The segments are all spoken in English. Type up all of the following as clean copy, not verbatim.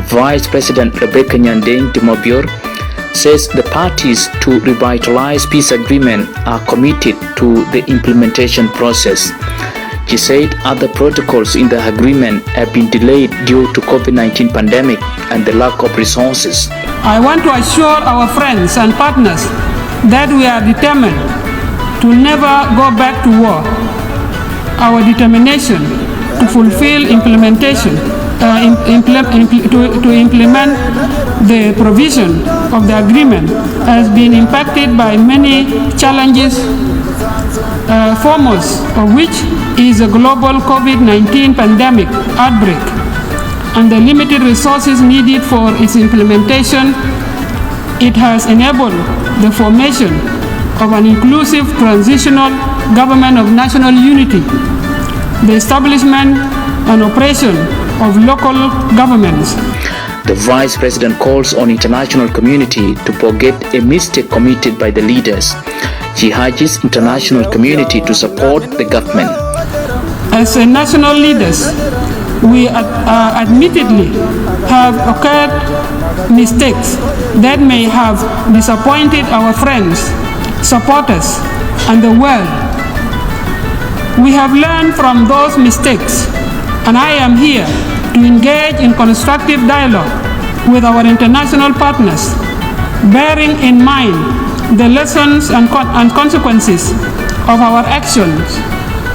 Vice President Rebecca Nyandeng Dimobior says the parties to revitalize peace agreement are committed to the implementation process. She said other protocols in the agreement have been delayed due to COVID-19 pandemic and the lack of resources. I want to assure our friends and partners that we are determined to never go back to war. Our determination to fulfill to implement the provision of the agreement has been impacted by many challenges, foremost of which is a global COVID-19 pandemic outbreak and the limited resources needed for its implementation. It has enabled the formation of an inclusive transitional government of national unity, the establishment and operation of local governments. The Vice President calls on international community to forget a mistake committed by the leaders. She urges international community to support the government. As national leaders, we admittedly have occurred mistakes that may have disappointed our friends, supporters, and the world. We have learned from those mistakes, and I am here to engage in constructive dialogue with our international partners, bearing in mind the lessons and consequences of our actions,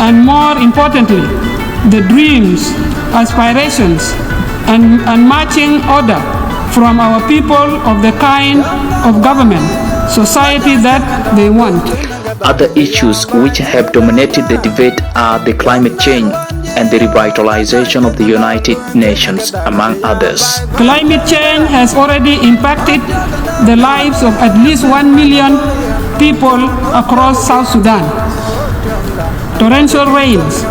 and more importantly, the dreams, aspirations, and marching order from our people of the kind of government, society that they want. Other issues which have dominated the debate are the climate change and the revitalization of the United Nations, among others. Climate change has already impacted the lives of at least 1 million people across South Sudan. Torrential rains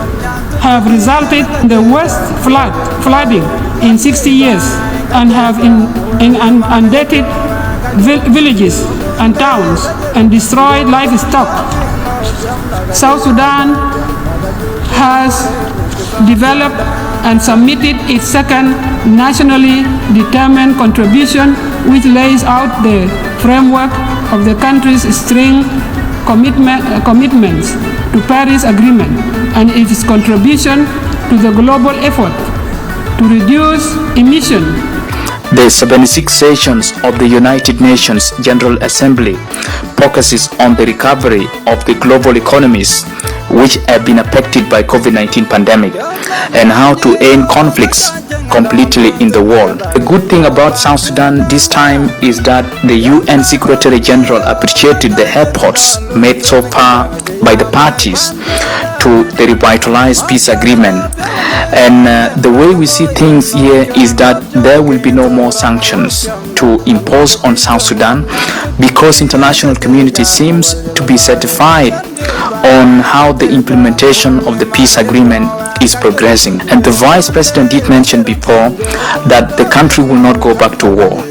have resulted in the worst flooding in 60 years and have inundated villages and towns and destroyed livestock. South Sudan has developed and submitted its second nationally determined contribution, which lays out the framework of the country's string commitments to Paris Agreement and its contribution to the global effort to reduce emissions. The 76 sessions of the United Nations General Assembly focuses on the recovery of the global economies which have been affected by COVID-19 pandemic and how to end conflicts completely in the world. The good thing about South Sudan this time is that the UN Secretary General appreciated the efforts made so far by the parties to the revitalized peace agreement. And the way we see things here is that there will be no more sanctions to impose on South Sudan because international community seems to be certified on how the implementation of the peace agreement is progressing. And the Vice President did mention before that the country will not go back to war.